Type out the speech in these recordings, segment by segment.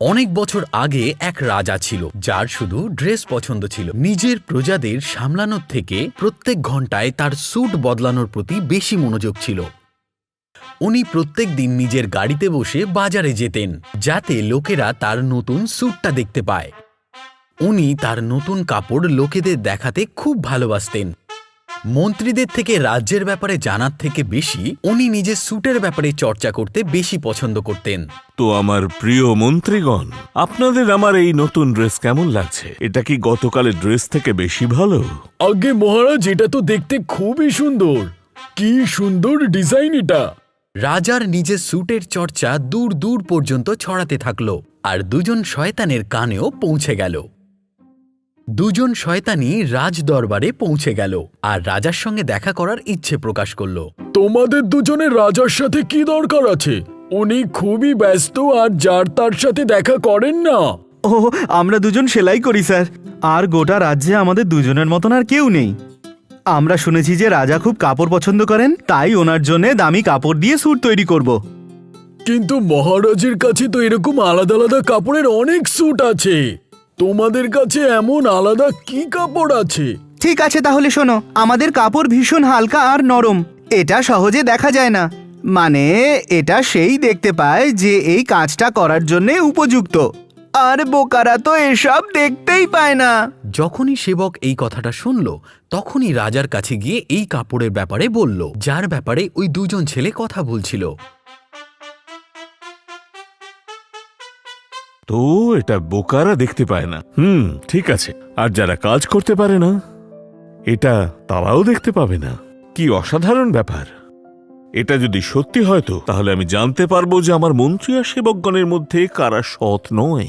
অনেক বছর আগে এক রাজা ছিল যার শুধু ড্রেস পছন্দ ছিল। নিজের প্রজাদের সামলানোর থেকে প্রত্যেক ঘন্টায় তার স্যুট বদলানোর প্রতি বেশি মনোযোগ ছিল। উনি প্রত্যেক দিন নিজের গাড়িতে বসে বাজারে যেতেন যাতে লোকেরা তার নতুন স্যুটটা দেখতে পায়। উনি তার নতুন কাপড় লোকেদের দেখাতে খুব ভালোবাসতেন। মন্ত্রীদের থেকে রাজ্যের ব্যাপারে জানার থেকে বেশি উনি নিজের স্যুটের ব্যাপারে চর্চা করতে বেশি পছন্দ করতেন। তো আমার প্রিয় মন্ত্রীগণ, আপনাদের আমার এই নতুন ড্রেস কেমন লাগছে? এটা কি গতকালের ড্রেস থেকে বেশি ভালো? আগে মহারাজ, এটা তো দেখতে খুবই সুন্দর। কি সুন্দর ডিজাইন এটা। রাজার নিজের স্যুটের চর্চা দূর দূর পর্যন্ত ছড়াতে থাকল আর দুজন শয়তানের কানেও পৌঁছে গেল। দুজন শয়তানি রাজ দরবারে পৌঁছে গেল আর রাজার সঙ্গে দেখা করার ইচ্ছে প্রকাশ করল। তোমাদের দুজনের রাজার সাথে কি দরকার আছে? উনি খুবই ব্যস্ত আর যার তার সাথে দেখা করেন না। ও, আমরা দুজন সেলাই করি স্যার, আর গোটা রাজ্যে আমাদের দুজনের মতন আর কেউ নেই। আমরা শুনেছি যে রাজা খুব কাপড় পছন্দ করেন, তাই ওনার জন্য দামি কাপড় দিয়ে স্যুট তৈরি করব। কিন্তু মহারাজের কাছে তো এরকম আলাদা আলাদা কাপড়ের অনেক স্যুট আছে। তোমাদের কাছে এমন আলাদা কি কাপড় আছে? ঠিক আছে, তাহলে শোনো, আমাদের কাপড় ভীষণ হালকা আর নরম। এটা সহজে দেখা যায় না, মানে এটা সেই দেখতে পায় যে এই কাজটা করার জন্য উপযুক্ত, আর বোকারা তো এসব দেখতেই পায় না। যখনই সেবক এই কথাটা শুনল তখনই রাজার কাছে গিয়ে এই কাপড়ের ব্যাপারে বলল, যার ব্যাপারে ওই দুজন ছেলে কথা বলছিল। তো এটা বোকারা দেখতে পায় না। ঠিক আছে, আর যারা কাজ করতে পারে না এটা তারাও দেখতে পাবে না। কি অসাধারণ ব্যাপার! এটা যদি সত্যি হয় তো তাহলে আমি জানতে পারবো যে আমার মন্ত্রী আর সেবকগণের মধ্যে কারা সৎ নয়।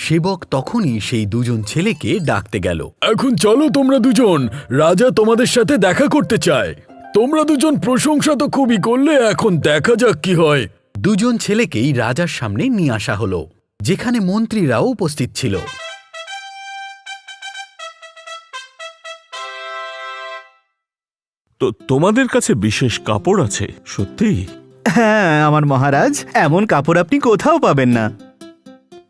সেবক তখনই সেই দুজন ছেলেকে ডাকতে গেল। এখন চলো তোমরা দুজন, রাজা তোমাদের সাথে দেখা করতে চায়। তোমরা দুজন প্রশংসা তো খুবই করলে, এখন দেখা যাক কি হয়। দুজন ছেলেকেই রাজার সামনে নিয়ে আসা হলো, যেখানে মন্ত্রীরাও উপস্থিত ছিল। তো তোমাদের কাছে বিশেষ কাপড় আছে সত্যি? হ্যাঁ আমার মহারাজ, এমন কাপড় আপনি কোথাও পাবেন না।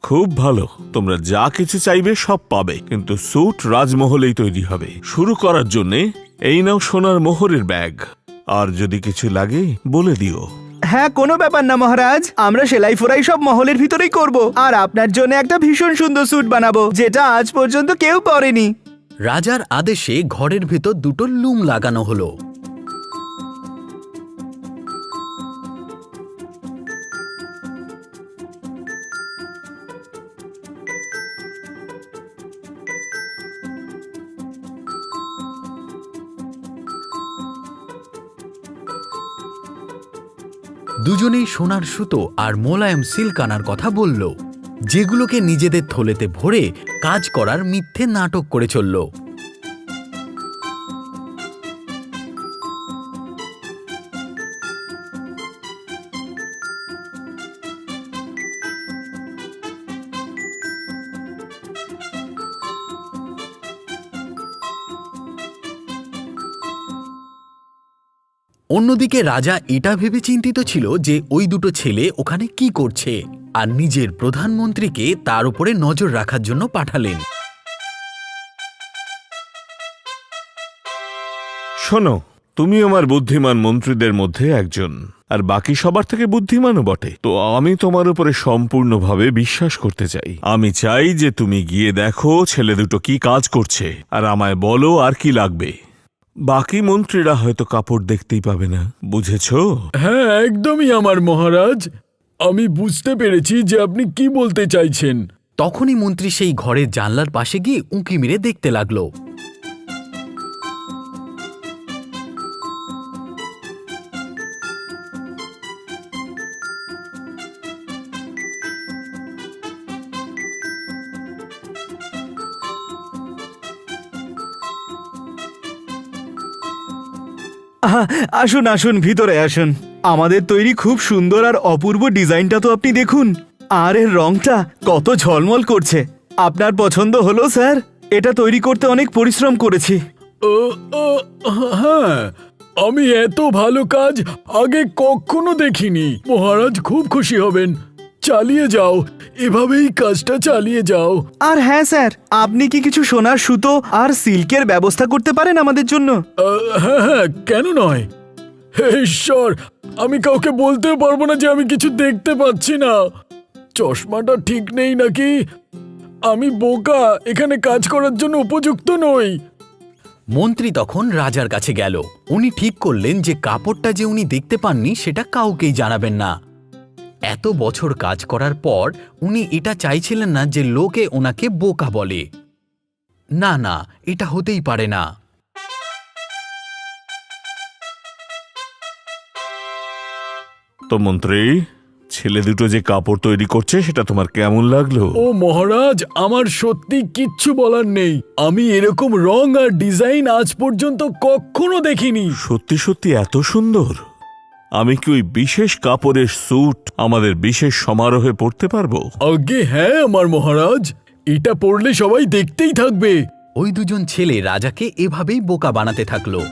খুব ভালো, তোমরা যা কিছু চাইবে সব পাবে, কিন্তু স্যুট রাজমহলেই তৈরি হবে। শুরু করার জন্যে এই নাও সোনার মোহরের ব্যাগ, আর যদি কিছু লাগে বলে দিও। হ্যাঁ, কোনো ব্যাপার না মহারাজ, আমরা সেলাই ফোরাই সব মহলের ভিতরেই করব, আর আপনার জন্য একটা ভীষণ সুন্দর স্যুট বানাবো যেটা আজ পর্যন্ত কেউ পরেনি। রাজার আদেশে ঘরের ভেতর দুটো লুম লাগানো হলো। দুজনেই সোনার সুতো আর মোলায়েম সিল্ক আনার কথা বলল, যেগুলোকে নিজেদের থলেতে ভরে কাজ করার মিথ্যে নাটক করে চলল। অন্যদিকে রাজা এটা ভেবে চিন্তিত ছিল যে ওই দুটো ছেলে ওখানে কি করছে, আর নিজের প্রধানমন্ত্রীকে তার উপরে নজর রাখার জন্য পাঠালেন। শোনো, তুমি আমার বুদ্ধিমান মন্ত্রীদের মধ্যে একজন, আর বাকি সবার থেকে বুদ্ধিমানও বটে। তো আমি তোমার উপরে সম্পূর্ণভাবে বিশ্বাস করতে চাই। আমি চাই যে তুমি গিয়ে দেখো ছেলে দুটো কি কাজ করছে, আর আমায় বলো আর কি লাগবে। বাকি মন্ত্রীরা হয়তো কাপড় দেখতেই পাবে না, বুঝেছো? হ্যাঁ, একদমই আমার মহারাজ। আমি বুঝতে পেরেছি যে আপনি কি বলতে চাইছেন। তখনই মন্ত্রী সেই ঘরের জানলার পাশে গিয়ে উঁকি মেরে দেখতে লাগলো। আসুন আসুন, ভিতরে আসুন। আমাদের তৈরি খুব সুন্দর আর অপূর্ব ডিজাইনটা তো আপনি দেখুন, আর এর রংটা কত ঝলমল করছে। আপনার পছন্দ হলো স্যার? এটা তৈরি করতে অনেক পরিশ্রম করেছি। হ্যাঁ, আমি এত ভালো কাজ আগে কখনো দেখিনি। মহারাজ খুব খুশি হবেন। চালিয়ে যাও, এভাবেই কাজটা চালিয়ে যাও। আর হ্যাঁ স্যার, আপনি কি কিছু সোনার সুতো আর সিল্কের ব্যবস্থা করতে পারেন আমাদের জন্য? হ্যাঁ হ্যাঁ, কেন নয়। হে ঈশ্বর, আমি কাউকে বলতে পারবো না যে আমি কিছু দেখতে পাচ্ছি না। চশমাটা ঠিক নেই নাকি? আমি বোকা, এখানে কাজ করার জন্য উপযুক্ত নই। মন্ত্রী তখন রাজার কাছে গেল। উনি ঠিক করলেন যে কাপড়টা যে উনি দেখতে পাননি সেটা কাউকেই জানাবেন না। এত বছর কাজ করার পর উনি এটা চাইছিলেন না যে লোকে ওনাকে বোকা বলে। না না, এটা হতেই পারে না। তো মন্ত্রী, ছেলে দুটো যে কাপড় তৈরি করছে সেটা তোমার কেমন লাগলো? ও মহারাজ, আমার সত্যি কিচ্ছু বলার নেই। আমি এরকম রং আর ডিজাইন আজ পর্যন্ত কখনো দেখিনি। সত্যি সত্যি এত সুন্দর। আমি কি ওই বিশেষ কাপড়ের স্যুট আমাদের বিশেষ সমারোহে পরতে পারবো? আগে হ্যাঁ আমার মহারাজ, এটা পড়লে সবাই দেখতেই থাকবে। ওই দুজন ছেলে রাজাকে এভাবেই বোকা বানাতে থাকলো।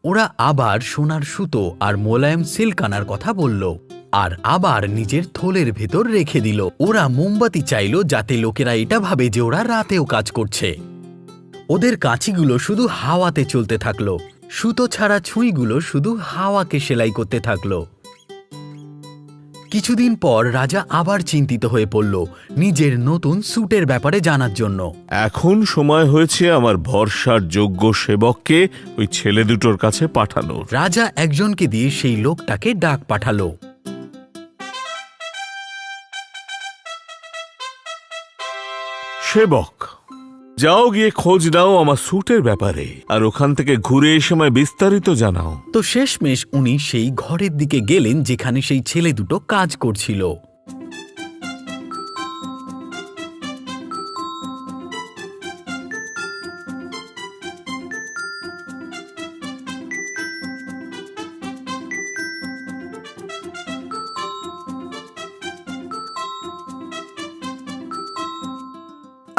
ওরা আবার সোনার সুতো আর মোলায়েম সিল্ক আনার কথা বলল, আর আবার নিজের থলের ভেতর রেখে দিল। ওরা মোমবাতি চাইল যাতে লোকেরা এটা ভাবে যে ওরা রাতেও কাজ করছে। ওদের কাঁচিগুলো শুধু হাওয়াতে চলতে থাকলো, সুতো ছাড়া ছুঁইগুলো শুধু হাওয়াকে সেলাই করতে থাকলো। কিছুদিন পর রাজা আবার চিন্তিত হয়ে পড়ল নিজের নতুন স্যুটের ব্যাপারে জানার জন্য। এখন সময় হয়েছে আমার ভরসার যোগ্য সেবককে ওই ছেলে দুটোর কাছে পাঠানোর। রাজা একজনকে দিয়ে সেই লোকটাকে ডাক পাঠালো। সেবক, যাও গিয়ে খোঁজ নাও আমার স্যুটের ব্যাপারে, আর ওখান থেকে ঘুরে এসে আমায় বিস্তারিত জানাও। তো শেষমেশ উনি সেই ঘরের দিকে গেলেন যেখানে সেই ছেলে দুটো কাজ করছিল।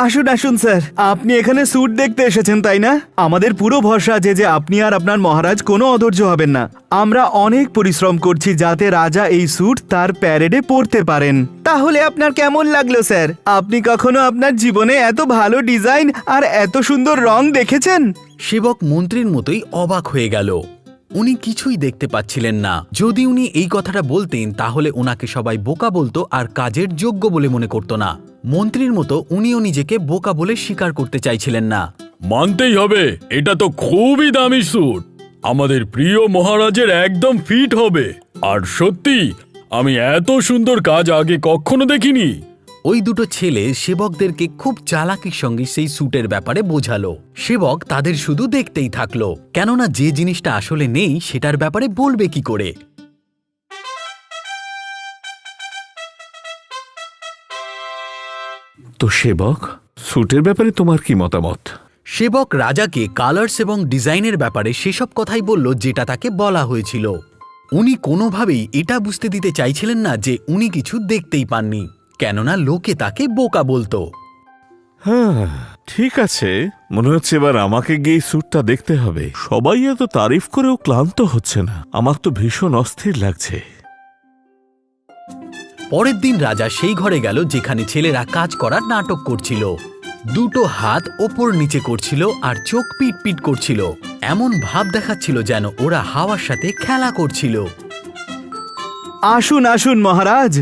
আসুন আসুন স্যার, আপনি এখানে স্যুট দেখতে এসেছেন তাই না? আমাদের পুরো ভরসা আছে যে আপনি আর আপনার মহারাজ কোনো অধৈর্য হবেন না। আমরা অনেক পরিশ্রম করছি যাতে রাজা এই স্যুট তার প্যারেডে পরতে পারেন। তাহলে আপনার কেমন লাগলো স্যার? আপনি কখনো আপনার জীবনে এত ভালো ডিজাইন আর এত সুন্দর রং দেখেছেন? সেবক মন্ত্রীর মতোই অবাক হয়ে গেল। উনি কিছুই দেখতে পাচ্ছিলেন না। যদি উনি এই কথাটা বলতেন তাহলে ওনাকে সবাই বোকা বলতো আর কাজের যোগ্য বলে মনে করতো না। মন্ত্রীর মতো উনিও নিজেকে বোকা বলে স্বীকার করতে চাইছিলেন না। মানতেই হবে, এটা তো খুবই দামি স্যুট। আমাদের প্রিয় মহারাজের একদম ফিট হবে। আর সত্যি, আমি এত সুন্দর কাজ আগে কখনো দেখিনি। ওই দুটো ছেলে সেবকদেরকে খুব চালাকির সঙ্গে সেই স্যুটের ব্যাপারে বোঝালো। সেবক তাদের শুধু দেখতেই থাকলো, কেননা যে জিনিসটা আসলে নেই সেটার ব্যাপারে বলবে কি করে। তো সেবক, স্যুটের ব্যাপারে তোমার কি মতামত? সেবক রাজাকে কালার্স এবং ডিজাইনের ব্যাপারে সেসব কথাই বলল যেটা তাকে বলা হয়েছিল। উনি কোনোভাবেই এটা বুঝতে দিতে চাইছিলেন না যে উনি কিছু দেখতেই পাননি, কেননা লোকে তাকে বোকা বলতো। হ্যাঁ, ঠিক আছে, মনে হচ্ছে এবার আমাকে গিয়ে এই স্যুটটা দেখতে হবে। সবাই এত তারিফ করেও ক্লান্ত হচ্ছে না, আমার তো ভীষণ অস্থির লাগছে। পরের দিন রাজা সেই ঘরে গেল যেখানে ছেলেরা কাজ করার নাটক করছিল। দুটো হাত ওপর নিচে করছিল আর চোখ পিট পিট করছিল, এমন ভাব দেখাচ্ছিল যেন ওরা হাওয়ার সাথে খেলা করছিল। আসুন আসুন মহারাজ,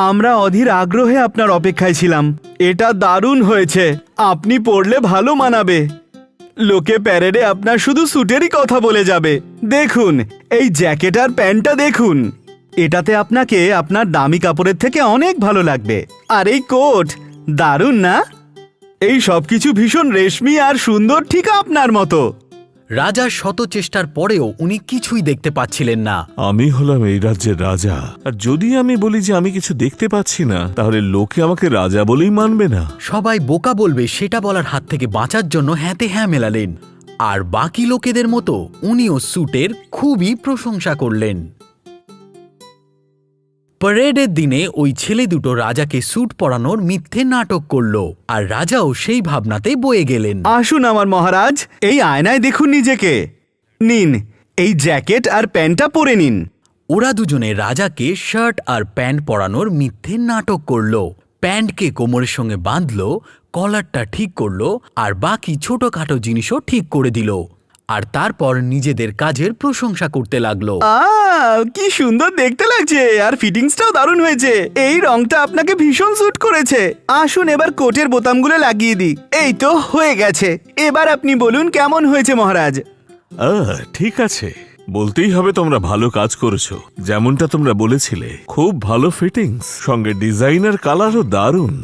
আমরা অধীর আগ্রহে আপনার অপেক্ষায় ছিলাম। এটা দারুণ হয়েছে, আপনি পরলে ভালো মানাবে। লোকে প্যারেডে আপনার শুধু স্যুটেরই কথা বলে যাবে। দেখুন, এই জ্যাকেট আর প্যান্টটা দেখুন, এটাতে আপনাকে আপনার দামি কাপড়ের থেকে অনেক ভালো লাগবে। আর এই কোট দারুণ না? এই সবকিছু ভীষণ রেশমি আর সুন্দর, ঠিক আপনার মতো। রাজার শত চেষ্টার পরেও উনি কিছুই দেখতে পাচ্ছিলেন না। আমি হলাম এই রাজ্যের রাজা, আর যদি আমি বলি যে আমি কিছু দেখতে পাচ্ছি না, তাহলে লোকে আমাকে রাজা বলেই মানবে না। সবাই বোকা বলবে সেটা বলার হাত থেকে বাঁচার জন্য হ্যাঁতে হ্যাঁ মেলালেন, আর বাকি লোকেদের মতো উনিও স্যুটের খুবই প্রশংসা করলেন। প্যারেডের দিনে ওই ছেলে দুটো রাজাকে স্যুট পরানোর মিথ্যে নাটক করল, আর রাজাও সেই ভাবনাতে বয়ে গেলেন। আসুন আমার মহারাজ, এই আয়নায় দেখুন নিজেকে। নিন, এই জ্যাকেট আর প্যান্টটা পরে নিন। ওরা দুজনে রাজাকে শার্ট আর প্যান্ট পরানোর মিথ্যে নাটক করল। প্যান্টকে কোমরের সঙ্গে বাঁধল, কলারটা ঠিক করলো, আর বাকি ছোটখাটো জিনিসও ঠিক করে দিল। আর তারপর নিজেদের কাজের প্রশংসা করতে লাগলো। কি সুন্দর দেখতে লাগছে, আর ফিটিংসটাও দারুণ হয়েছে। এই রংটা আপনাকে ভীষণ স্যুট করেছে। আসুন এবার কোটের বোতামগুলো লাগিয়ে দিই। এই তো হয়ে গেছে। এবার আপনি বলুন কেমন হয়েছে মহারাজ। ঠিক আছে, বলতেই হবে তোমরা ভালো কাজ করেছো। যেমনটা তোমরা বলেছিলে, খুব ভালো ফিটিংস, সঙ্গে ডিজাইনার কালারও দারুণ।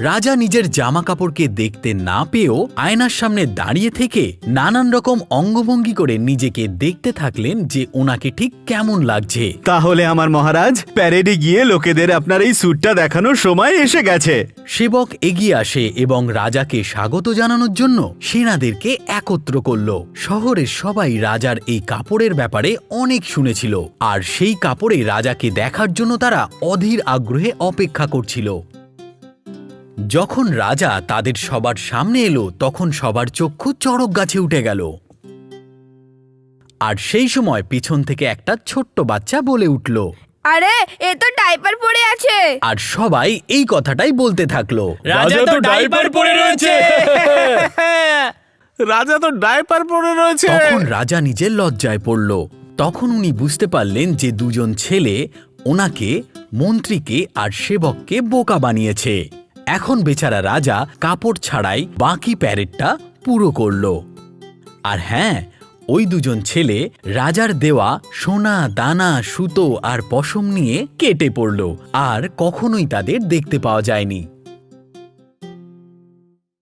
রাজা নিজের জামা কাপড়কে দেখতে না পেয়েও আয়নার সামনে দাঁড়িয়ে থেকে নানান রকম অঙ্গভঙ্গি করে নিজেকে দেখতে থাকলেন যে ওনাকে ঠিক কেমন লাগছে। তাহলে আমার মহারাজ, প্যারেডে গিয়ে লোকেদের আপনার এই স্যুটটা দেখানোর সময় এসে গেছে। সেবক এগিয়ে আসে এবং রাজাকে স্বাগত জানানোর জন্য সেনাদেরকে একত্র করল। শহরের সবাই রাজার এই কাপড়ের ব্যাপারে অনেক শুনেছিল, আর সেই কাপড়ে রাজাকে দেখার জন্য তারা অধীর আগ্রহে অপেক্ষা করছিল। যখন রাজা তাদের সবার সামনে এলো, তখন সবার চক্ষু চড়ক গাছে উঠে গেল। আর সেই সময় পিছন থেকে একটা ছোট্ট বাচ্চা বলে উঠল, আরে এ তো ডাইপার পরে আছে। আর সবাই এই কথাটাই বলতে থাকলো। রাজা তো ডাইপার পরে রয়েছে। রাজা তো ডাইপার পরে রয়েছে। তখন রাজা নিজের লজ্জায় পড়ল। তখন উনি বুঝতে পারলেন যে দুজন ছেলে ওনাকে, মন্ত্রীকে আর সেবককে বোকা বানিয়েছে। এখন বেচারা রাজা কাপড় ছাড়াই বাকি প্যারেডটা পুরো করল। আর হ্যাঁ, ওই দুজন ছেলে রাজার দেওয়া সোনা, দানা, সুতো আর পশম নিয়ে কেটে পড়ল, আর কখনোই তাদের দেখতে পাওয়া যায়নি।